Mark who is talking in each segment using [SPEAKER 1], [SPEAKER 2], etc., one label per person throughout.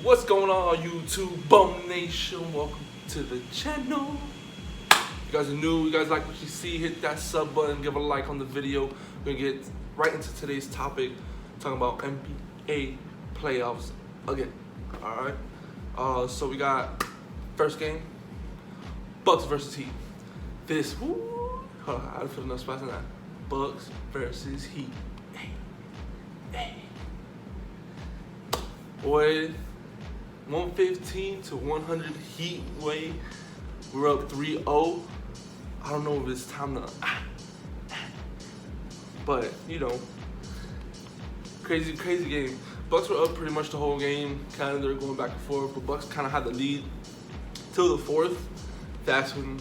[SPEAKER 1] What's going on, YouTube Bum Nation? Welcome to the channel. If you guys are new, you guys like what you see, hit that sub button, give a like on the video. We're gonna get right into today's topic, talking about NBA playoffs again. Alright. So we got first game, Bucks versus Heat. This hold on, I gotta put enough spots in that. Bucks versus Heat. Hey. Boy, 115 to 100 Heat way. We're up 3-0. I don't know if it's time to, but you know, crazy game. Bucks were up pretty much the whole game. Kind of they're going back and forth, but Bucks kind of had the lead till the fourth. That's when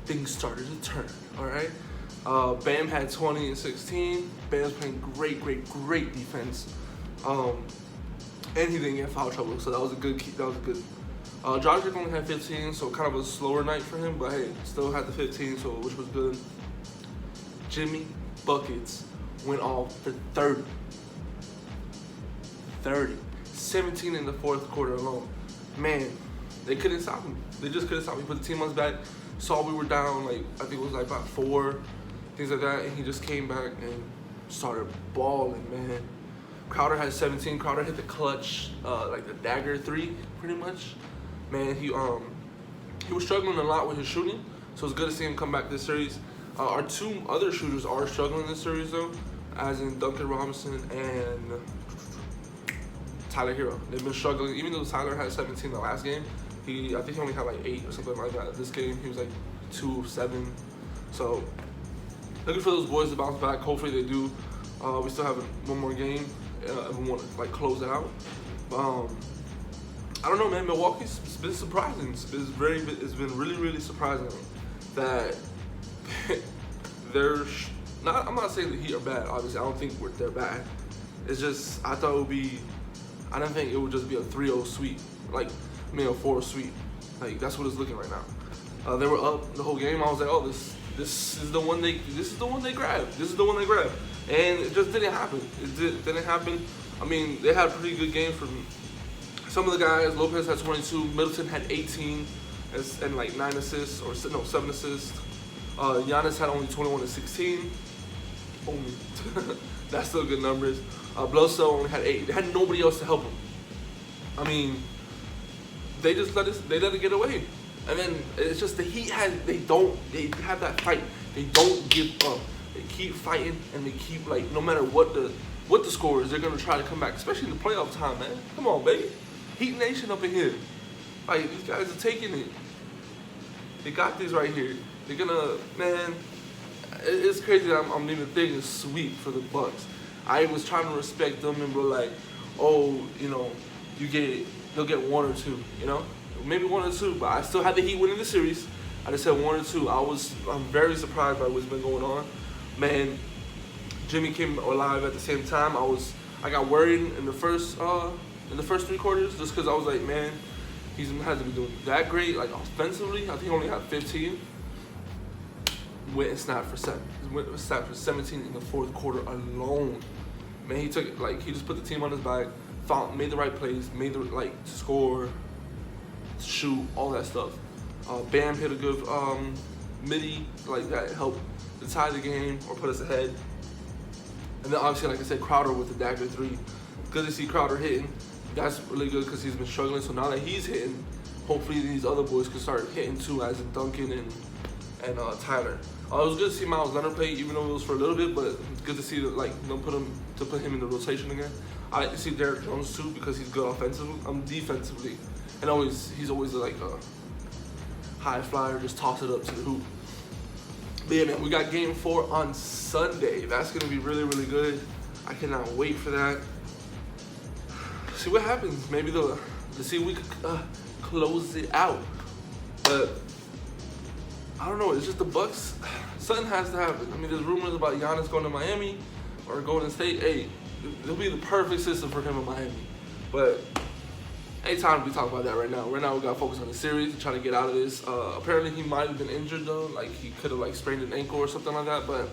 [SPEAKER 1] things started to turn. All right. Bam had 20 and 16. Bam's playing great defense. And he didn't get foul trouble, so that was a good. Dragic only had 15, so kind of a slower night for him, but hey, still had the 15, so which was good. Jimmy buckets went off for 30. 17 in the fourth quarter alone. Man, they couldn't stop him. They just couldn't stop him. He put the team on his back. Saw we were down, like I think it was like about 4, things like that, and he just came back and started balling, man. Crowder had 17. Crowder hit the clutch, like the dagger 3, pretty much. Man, he was struggling a lot with his shooting, so it's good to see him come back this series. Our two other shooters are struggling this series though, as in Duncan Robinson and Tyler Hero. They've been struggling, even though Tyler had 17 the last game. I think he only had like 8 or something like that. This game, he was like 2 of 7. So looking for those boys to bounce back. Hopefully they do. We still have one more game. We want to like close it out. I don't know, man. Milwaukee's been surprising. It's been really surprising that they're not. I'm not saying the Heat are bad. Obviously, I don't think they're bad. It's just I thought it would be. I didn't think it would just be a 3-0 sweep, like a 4 sweep. Like that's what it's looking right now. They were up the whole game. I was like, oh, this is the one they grabbed. This is the one they grabbed. And it just didn't happen. Didn't happen. I mean, they had a pretty good game from some of the guys. Lopez had 22. Middleton had 18 and like 9 assists, or no, 7 assists. Giannis had only 21 and 16. Only. That's still good numbers. Bledsoe only had 8. They had nobody else to help him. I mean, they just let it get away. And then it's just the Heat they have that fight. They don't give up. They keep fighting and they keep like no matter what the score is, they're gonna try to come back, especially in the playoff time, man. Come on, baby. Heat Nation up in here. Like these guys are taking it. They got this right here. They're gonna, man. It's crazy that I'm even thinking sweep for the Bucks. I was trying to respect them and be like, oh, you know, they'll get 1 or 2, you know, maybe 1 or 2. But I still had the Heat winning the series. I just said 1 or 2. I'm very surprised by what's been going on. Man, Jimmy came alive at the same time. I got worried in the first 3 quarters just because I was like, man, he hasn't been doing that great. Like offensively, I think he only had 15. Went and snapped for 7. He went and snapped for 17 in the fourth quarter alone. Man, he took it like he just put the team on his back, made the right plays, made the score, shoot, all that stuff. Bam hit a good midi, like that helped to tie the game or put us ahead. And then obviously, like I said, Crowder with the dagger 3. Good to see Crowder hitting. That's really good because he's been struggling. So now that he's hitting, hopefully these other boys can start hitting too, as in Duncan and Tyler. It was good to see Miles Leonard play, even though it was for a little bit, but it's good to see that put him in the rotation again. I like to see Derrick Jones too because he's good offensively, defensively, and he's always like a high flyer, just toss it up to the hoop. But yeah, man, we got Game 4 on Sunday. That's gonna be really good. I cannot wait for that. See what happens. Maybe to see if we could close it out, but. I don't know, it's just the Bucks. Something has to happen. I mean, there's rumors about Giannis going to Miami or Golden State. Hey, it'll be the perfect system for him in Miami. But ain't time to be talking about that right now. Right now, we got to focus on the series and try to get out of this. Apparently, he might have been injured, though. Like, he could have, like, sprained an ankle or something like that. But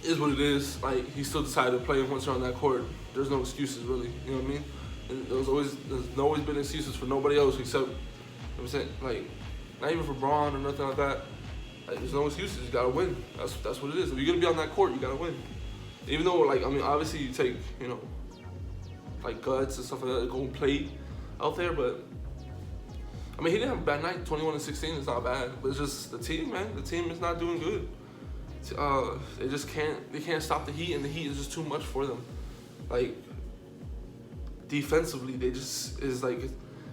[SPEAKER 1] it is what it is. Like, he still decided to play once they're on that court. There's no excuses, really. You know what I mean? And there's always been excuses for nobody else except, you know what I'm saying, like, not even for Braun or nothing like that. Like, there's no excuses. You gotta win. That's what it is. If you're gonna be on that court, you gotta win. Even though, like, I mean, obviously you take, you know, like guts and stuff like that, go and play out there, but I mean, he didn't have a bad night. 21-16 is not bad, but it's just the team, man. The team is not doing good. They just can't. They can't stop the Heat, and the Heat is just too much for them. Like, defensively, they just is like,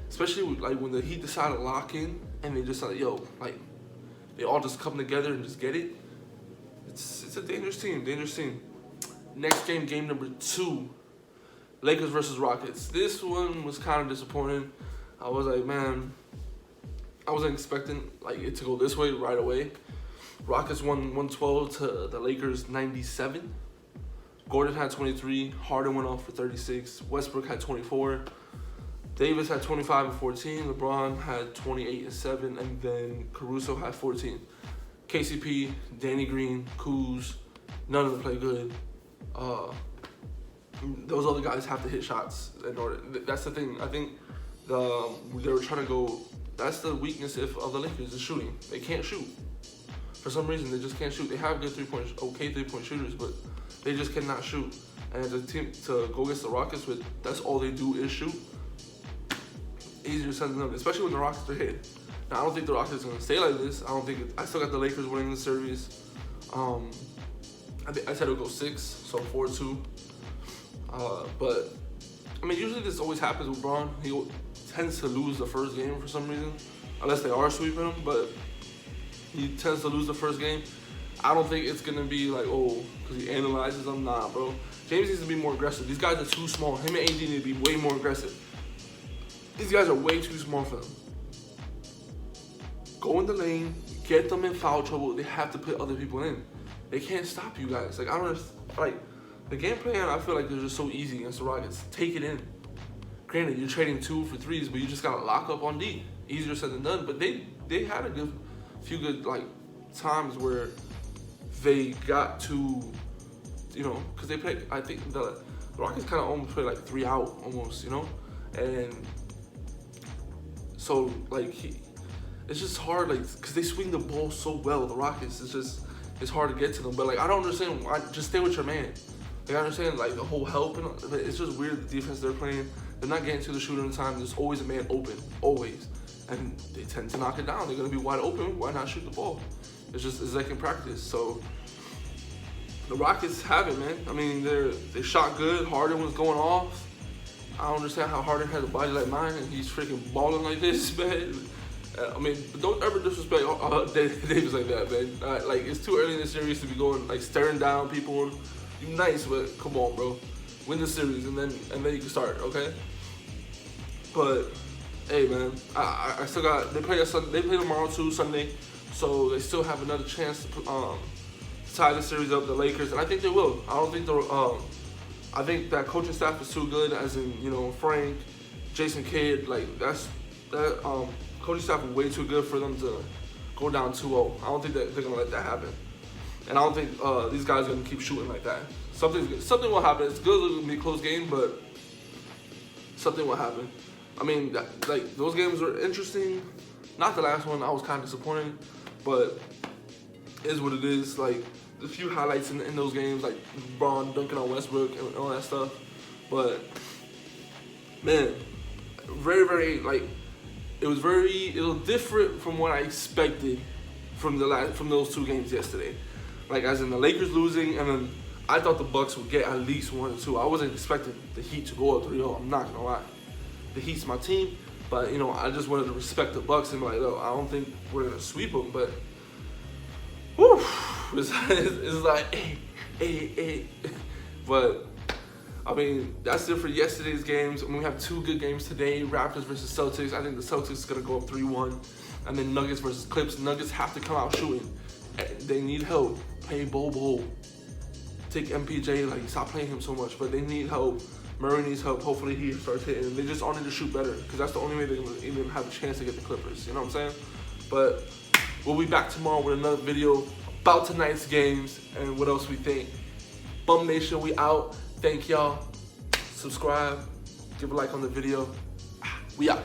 [SPEAKER 1] especially like when the Heat decide to lock in and they just like, yo, like, they all just come together and just get it. It's a dangerous team. Next game, game number 2, Lakers versus Rockets. This one was kind of disappointing. I was like, man, I wasn't expecting like it to go this way right away. Rockets won 112 to the Lakers 97. Gordon had 23. Harden went off for 36. Westbrook had 24. Davis had 25 and 14. LeBron had 28 and 7. And then Caruso had 14. KCP, Danny Green, Kuz, none of them play good. Those other guys have to hit shots in order. That's the thing. I think they were trying to go. That's the weakness of the Lakers is shooting. They can't shoot. For some reason, they just can't shoot. They have good okay three-point shooters, but they just cannot shoot. And the team to go against the Rockets with that's all they do is shoot. Easier said than done, especially when the Rockets are hit. Now I don't think the Rockets are gonna stay like this. I still got the Lakers winning the series. I said it'll go 6, so 4-2. But I mean, usually this always happens with Braun. He tends to lose the first game for some reason, unless they are sweeping him. But he tends to lose the first game. I don't think it's gonna be like, oh, because he analyzes them. Nah, bro. James needs to be more aggressive. These guys are too small. Him and AD need to be way more aggressive. These guys are way too small for them. Go in the lane, get them in foul trouble. They have to put other people in. They can't stop you guys. Like, I don't like the game plan. I feel like they're just so easy against the Rockets. Take it in. Granted, you're trading 2 for 3s, but you just gotta lock up on D. Easier said than done. But they had a few good like times where they got to, you know, because they played. I think the Rockets kind of almost play like 3 out almost, you know, and so like it's just hard, like, because they swing the ball so well. The Rockets, it's hard to get to them. But like, I don't understand why. Just stay with your man. Like, I understand like the whole help, and it's just weird the defense they're playing. They're not getting to the shooter in time. There's always a man open, always, and they tend to knock it down. They're gonna be wide open. Why not shoot the ball? It's like in practice. So the Rockets have it, man. I mean, they shot good. Harden was going off. I don't understand how Harden has a body like mine and he's freaking balling like this, man. I mean, don't ever disrespect Davis like that, man. Like, it's too early in the series to be going like staring down people. You nice, but come on, bro. Win the series and then you can start, okay? But hey, man, I still got. They play tomorrow too, Sunday, so they still have another chance to tie the series up. The Lakers, and I think they will. I don't think I think that coaching staff is too good, as in, you know, Frank, Jason Kidd, like that coaching staff is way too good for them to go down 2-0. I don't think that they're gonna let that happen, and I don't think these guys are gonna keep shooting like that. Something will happen. It's good. It's gonna be a close game, but something will happen. I mean, like, those games were interesting. Not the last one. I was kind of disappointed, but it is what it is. Like, a few highlights in those games, like Braun dunking on Westbrook and all that stuff. But man, very, very, like, it was different from what I expected from those 2 games yesterday. Like, as in the Lakers losing, and then I thought the Bucks would get at least 1 or 2. I wasn't expecting the Heat to go up 3-0. I'm not gonna lie. The Heat's my team, but, you know, I just wanted to respect the Bucks and be like, oh, I don't think we're gonna sweep them, but whew, it's like, hey. But I mean, that's it for yesterday's games. And we have 2 good games today: Raptors versus Celtics. I think the Celtics is gonna go up 3-1, and then Nuggets versus Clips. Nuggets have to come out shooting. They need help. Play Bobo. Take MPJ. Like, stop playing him so much. But they need help. Murray needs help. Hopefully he starts hitting. They just all need to shoot better, because that's the only way they're gonna even have a chance to get the Clippers. You know what I'm saying? But we'll be back tomorrow with another video about tonight's games and what else we think. Bum Nation, we out. Thank y'all. Subscribe. give a like on the video. We out.